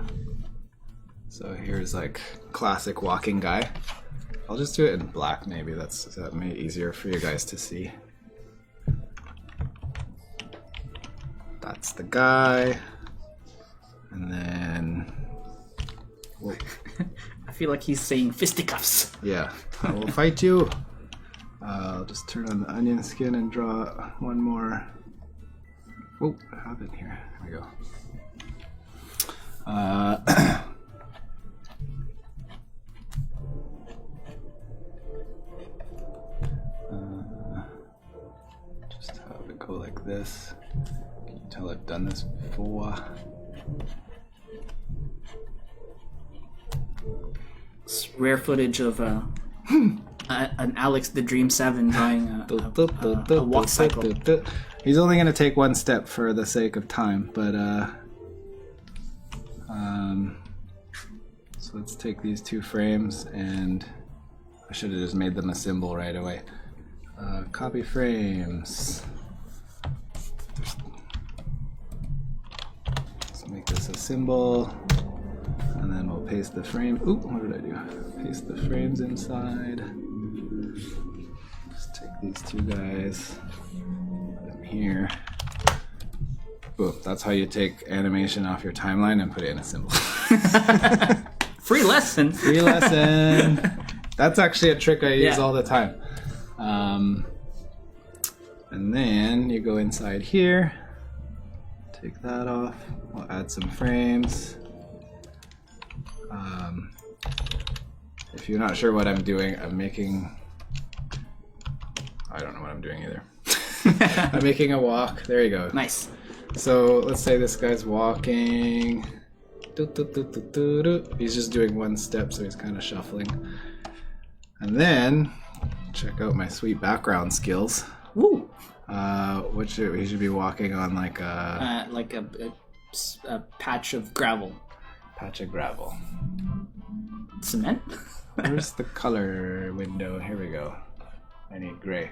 So here's like classic walking guy. I'll just do it in black maybe. That may be easier for you guys to see. That's the guy. And then... Whoa.
I feel like he's saying fisticuffs.
Yeah, I will fight you. I'll just turn on the onion skin and draw one more. Oh, I have it here. Here we go. Just have it go like this. Can you tell I've done this before?
It's rare footage of an Alex the Dream 7 drawing a walk cycle.
He's only going to take one step for the sake of time, but so let's take these two frames, and I should have just made them a symbol right away. Copy frames. Let's make this a symbol. And then we'll paste the frame. Oop, what did I do? Paste the frames inside. Just take these two guys. Put them here. Boom. That's how you take animation off your timeline and put it in a symbol.
Free lesson.
Free lesson. That's actually a trick I use
Yeah.
all the time. And then you go inside here. Take that off. We'll add some frames. If you're not sure what I'm doing, I don't know what I'm doing either. I'm making a walk. There you go.
Nice.
So let's say this guy's walking. He's just doing one step, so he's kind of shuffling. And then, check out my sweet background skills.
Woo!
He should be walking on like a
A patch of gravel.
patch of gravel.
Cement?
Where's the color window? Here we go. I need gray.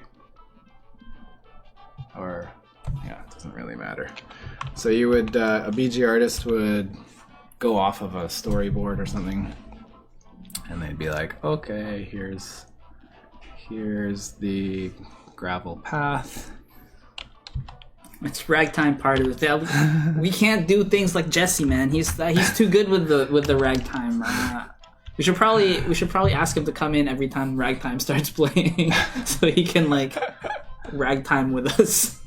Or, yeah, it doesn't really matter. So you would, a BG artist would go off of a storyboard or something, and they'd be like, okay, here's the gravel path.
It's ragtime part of it. We can't do things like Jesse, man. He's too good with the ragtime. We should probably ask him to come in every time ragtime starts playing, so he can like ragtime with us.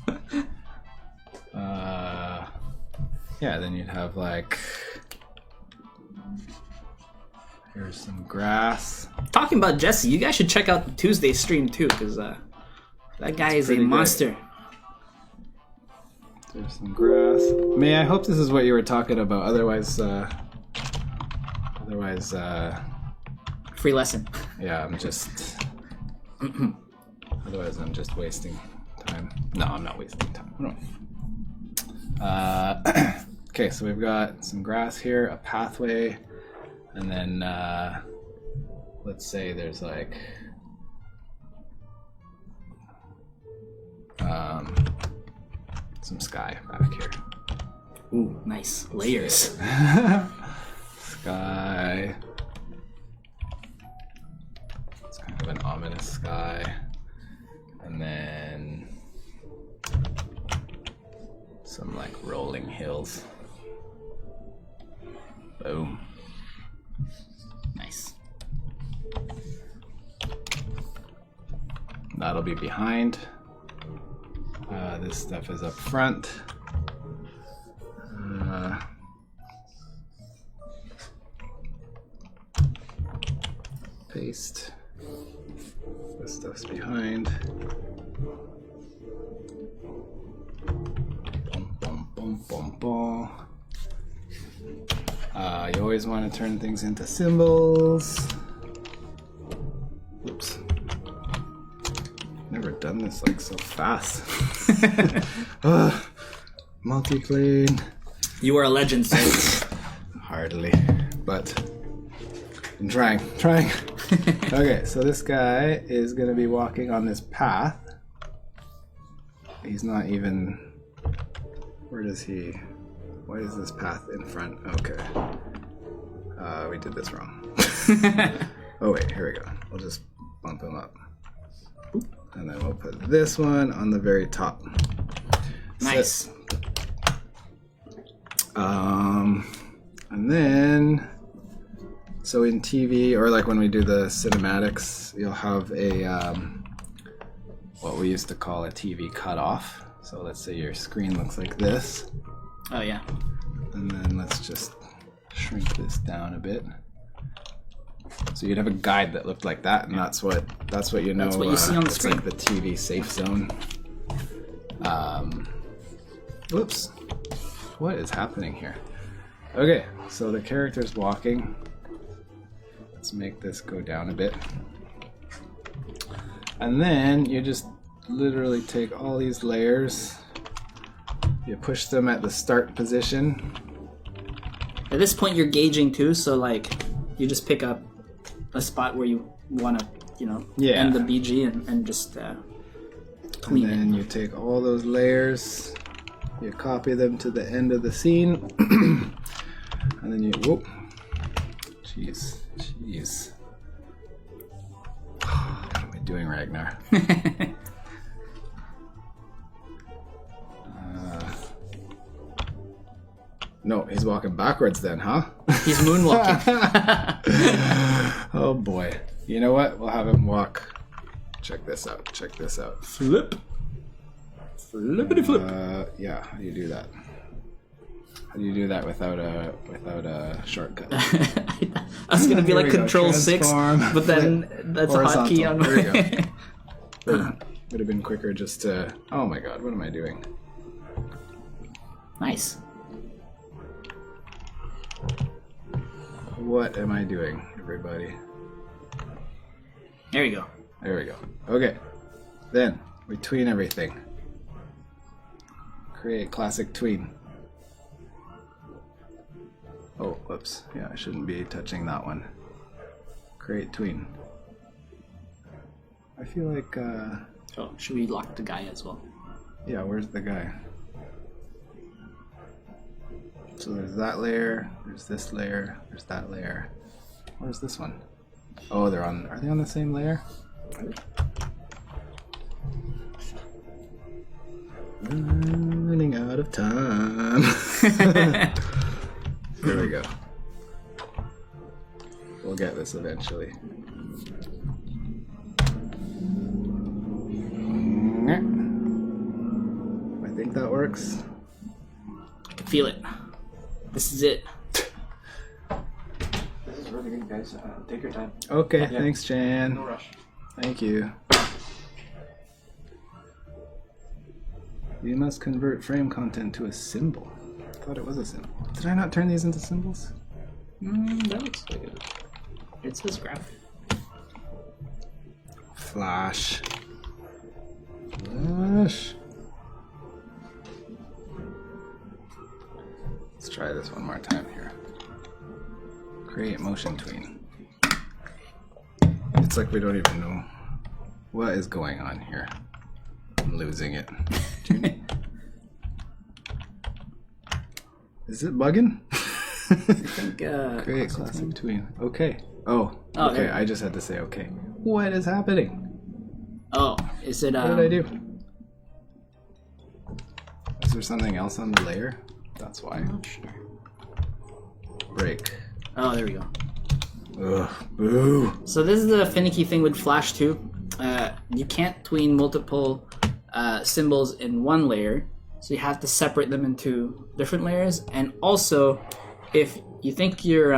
Yeah, then you'd have like, here's some grass.
Talking about Jesse, you guys should check out the Tuesday stream too, because that guy is a
pretty
monster.
There's some grass. May I hope this is what you were talking about. Otherwise,
Free lesson.
yeah, I'm just. Otherwise, I'm just wasting time. No, I'm not wasting time. Okay, so we've got some grass here, a pathway, and then let's say there's like some sky back here.
Ooh, nice layers.
Sky. It's kind of an ominous sky. And then some like rolling hills. Boom.
Nice.
That'll be behind. This stuff is up front. Paste. This stuff's behind. Boom, boom, boom, boom, boom. You always want to turn things into symbols. Oops. Never done this like so fast. Multi-plane.
You are a legend, sir.
Hardly, but I'm trying. Okay, so this guy is going to be walking on this path. He's not even... Where does he... Why is this path in front? Okay. We did this wrong. Oh wait, here we go. We'll just bump him up. And then we'll put this one on the very top.
Nice.
And then, so in TV, or like when we do the cinematics, you'll have a, what we used to call a TV cutoff. So let's say your screen looks like this.
Oh yeah.
And then let's just shrink this down a bit. So you'd have a guide that looked like that, and that's what you know.
That's what you see on the screen.
It's like the TV safe zone. Whoops. What is happening here? Okay, so the character's walking. Let's make this go down a bit. And then you just literally take all these layers, you push them at the start position.
At this point, you're gauging too, so like you just pick up a spot where you want to, end the BG and just clean it.
And then you take all those layers, you copy them to the end of the scene, and then you, whoop, jeez. What am I doing, Ragnar? No, he's walking backwards then, huh?
He's moonwalking.
Oh boy. You know what? We'll have him walk. Check this out.
Flip. Flippity flip.
Yeah, how do you do that? How do you do that without a shortcut?
I was gonna be like Control 6, but then that's a hotkey on
There you go. Would have been quicker just to... Oh my god, what am I doing?
Nice.
What am I doing, everybody?
There you go.
There we go. Okay. Then, we tween everything. Create classic tween. Oh, whoops. Yeah, I shouldn't be touching that one. Create tween. I feel like,
Oh, should we lock the guy as well?
yeah, where's the guy? So there's that layer, there's this layer, there's that layer. Where's this one? Oh, are they on the same layer? Running out of time. There we go. We'll get this eventually. I think that works.
I can feel it. This is it.
This is really good, guys. Take your time.
Okay, thanks, Jan.
No rush.
Thank you. You must convert frame content to a symbol. I thought it was a symbol. Did I not turn these into symbols?
That looks like it. It says graphic.
Flash. Flash. Let's try this one more time here. Create motion tween. It's like we don't even know what is going on here. I'm losing it. Is it bugging?
I think,
Create classic tween. Okay. Oh,
Oh,
okay.
there.
I just had to say okay. What is happening?
Oh, is it,
What did I do? Is there something else on the layer? That's why.
I'm not sure.
Break.
Oh, there we go.
Ugh. Boo.
So this is the finicky thing with Flash too. You can't tween multiple symbols in one layer, so you have to separate them into different layers. And also, if you think you're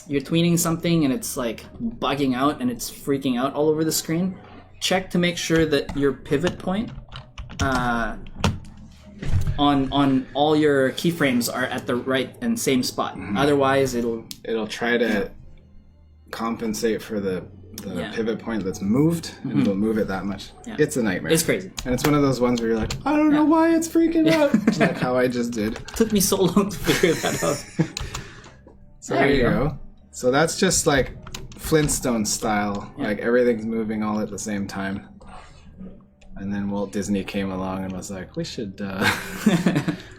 tweening something and it's like bugging out and it's freaking out all over the screen, check to make sure that your pivot point on all your keyframes are at the right and same spot. Otherwise, it'll
try to compensate for the
Yeah.
pivot point that's moved, and it'll move it that much.
Yeah.
It's a nightmare.
It's crazy.
And it's one of those ones where you're like, I don't know why it's freaking out. Like how I just did.
It took me so long to figure that out.
So there you go. So that's just like Flintstone style.
Yeah.
Like everything's moving all at the same time. And then Walt Disney came along and was like, we should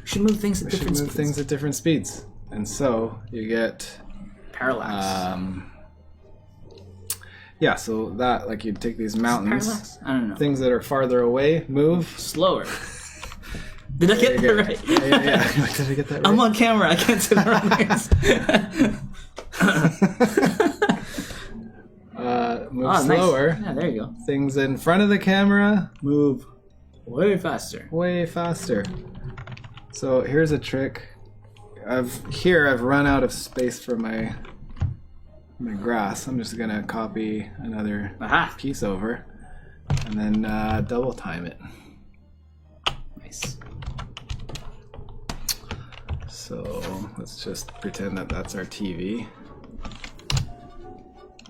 Should move things at
we should
different
move
speeds.
things at different speeds. And so you get
Parallax.
yeah, so that like you'd take these mountains,
Parallax? I don't know.
things that are farther away, move.
Slower. Did I get that
Very
right?
good. Yeah. Did I get that right?
I'm on camera. I can't say the wrong things.
Move
Oh,
slower.
nice. Yeah, there you go.
Things in front of the camera,
Move way faster.
way faster. So here's a trick. I've run out of space for my grass. I'm just gonna copy another
Aha.
piece over, and then double time it.
Nice.
So let's just pretend that that's our TV,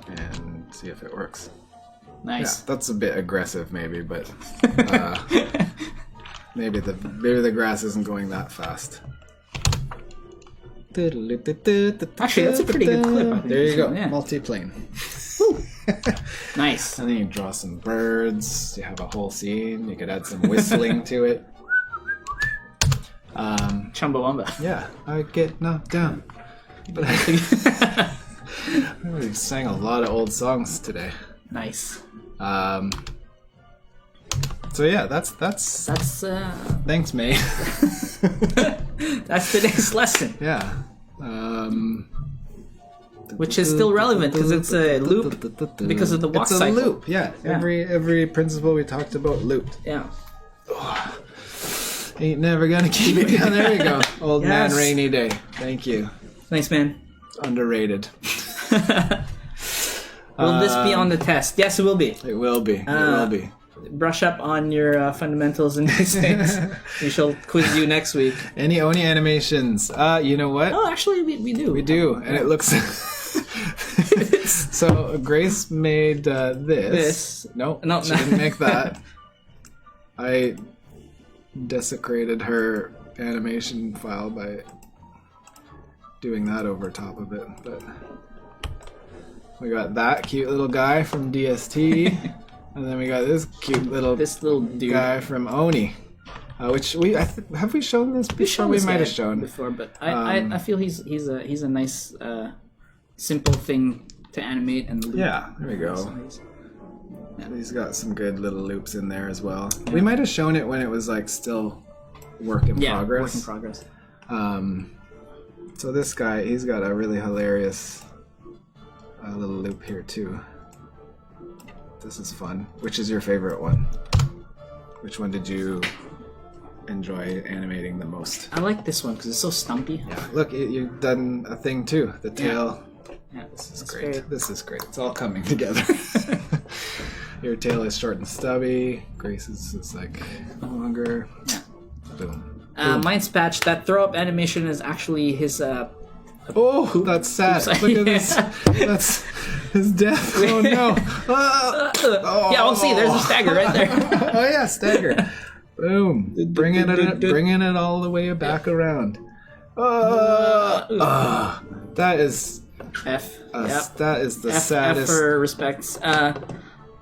and see if it works.
Nice.
Yeah, that's a bit aggressive, maybe, but maybe the grass isn't going that fast.
Actually, that's a pretty good clip, I think.
There you go,
Yeah.
multi-plane.
Nice.
And then you draw some birds. You have a whole scene. You could add some whistling to it.
Chumbawamba.
Yeah, I get knocked down. But we sang a lot of old songs today.
Nice.
So yeah, that's
That's
thanks, May.
that's today's lesson,
Yeah.
which is still relevant because it's a loop because of the walk
it's a
cycle.
loop. Yeah.
Yeah.
Every principle we talked about looped.
Yeah.
Ain't never gonna keep it. Yeah, there you go. Old
Yes.
man, rainy day. Thank you.
Thanks, man.
Underrated.
Will this be on the test? Yes, it will be.
It will be. It will be.
Brush up on your fundamentals and these things. We shall quiz you next week.
Any Oni animations? You know what?
Oh, actually, we do.
We do, and it looks. So Grace made this.
This.
No,
No,
she
no.
didn't make that. I desecrated her animation file by doing that over top of it. But we got that cute little guy from DST, and then we got this cute little
dude.
guy from Oni. Which have we shown this before? We
this
might
guy
have shown
before, but I feel he's a nice simple thing to animate and loop.
Yeah, there we go.
So
He's got some good little loops in there as well. We might have shown it when it was like still work in progress.
Work in progress.
So this guy, he's got a really hilarious little loop here too. This is fun. Which is your favorite one? Which one did you enjoy animating the most?
I like this one because it's so stumpy.
Yeah, look, you've done a thing too. The tail.
Yeah,
This is
it's
great.
very-
This is great. It's all coming together. Your tail is short and stubby. Grace's is like longer.
Yeah.
Boom.
Mine's patched. That throw up animation is actually his.
Oh, that's sad.
Oops.
Look at this. That's his death. Oh no.
Yeah, I'll see. There's a stagger right there.
Oh yeah, stagger. Boom. Bringing it all the way back around. That is
F.
that is the
F
saddest.
for respects.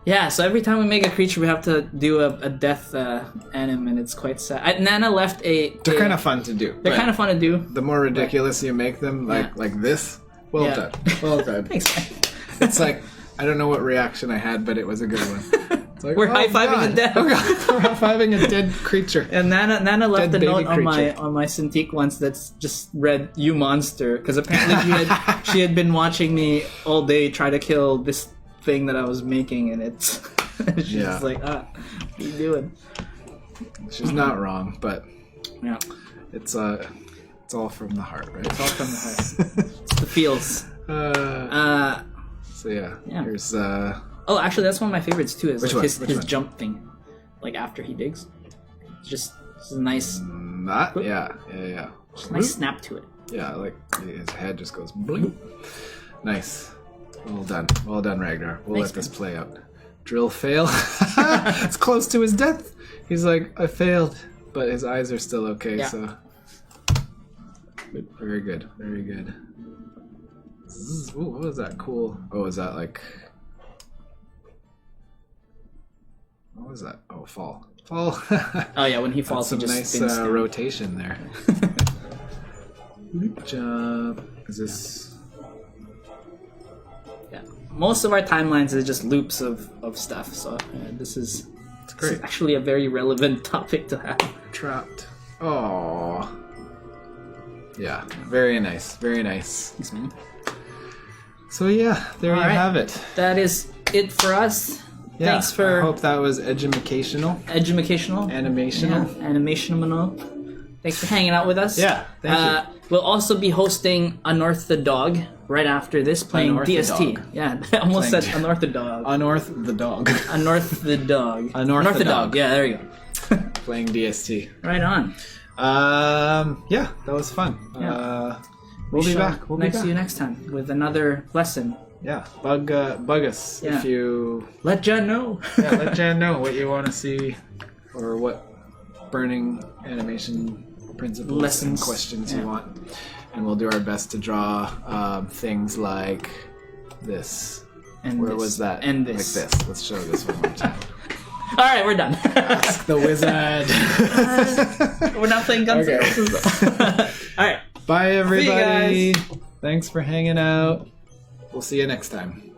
Yeah, so every time we make a creature, we have to do a death anim, and it's quite sad. Nana left a.
They're kind of fun to do.
They're
but
kind of fun to do.
The more ridiculous you make them, like this. Well
Yeah.
done. Well done.
Thanks, man.
It's like I don't know what reaction I had, but it was a good one. It's like,
We're
oh,
high-fiving
God.
a death.
Oh, God. We're high-fiving a dead creature.
And Nana left
Dead
a note
baby creature.
on my Cintiq once that's just read "You monster" because apparently she had been watching me all day try to kill this thing that I was making, and it's she's
Yeah.
like, what are you doing?
She's not wrong, but
Yeah,
it's all from the heart, right?
it's all from the heart. It's the feels.
So yeah,
Yeah.
here's
Oh, actually, that's one of my favorites too. Is
Which
like
one?
his
Which one?
jump thing, like after he digs. It's just a nice
yeah.
nice snap to it.
Yeah, like his head just goes bloop. Nice. Well done, Ragnar. We'll
Thanks,
let this play out. Drill fail. It's close to his death. He's like, I failed, but his eyes are still okay.
Yeah.
So very good, very good. Ooh, what was that cool? Oh, is that like? What was that? Oh, fall. Oh,
Oh yeah, when he falls,
some
he just
nice
spins down.
rotation there. Jump. Is this?
Yeah. Most of our timelines is just loops of stuff, so this is
great.
actually a very relevant topic to have.
Trapped. Oh. Yeah, very nice, very nice.
Thanks, man.
So yeah, there you
All right.
have it.
That is it for us.
Yeah,
Thanks for
I hope that was educational,
educational,
animational.
yeah, animational. Thanks for hanging out with us.
Yeah, thank you.
We'll also be hosting Unearth the Dog right after this, playing
Unearth the
DST.
Dog.
Yeah, I almost
Playing-
said Unearth the Dog.
Unearth the dog.
Unearth the Dog.
Unearth the Dog.
Yeah, there you go.
Playing DST.
Right on.
Yeah, that was fun.
Yeah.
We'll be
shall
back. We'll be
see you
back.
next time with another lesson.
Yeah, bug us
Yeah.
if you
Let Jen know.
let Jan know what you want to see or what burning animation principles
Lessons.
and questions
Yeah.
you want, and we'll do our best to draw things like this.
And
Where
this.
was that?
And this.
Like this. Let's show this one more time.
All right, we're done.
The wizard.
We're not playing Guns N'
Okay.
Roses. All right.
Bye, everybody.
guys.
Thanks for hanging out. We'll see you next time.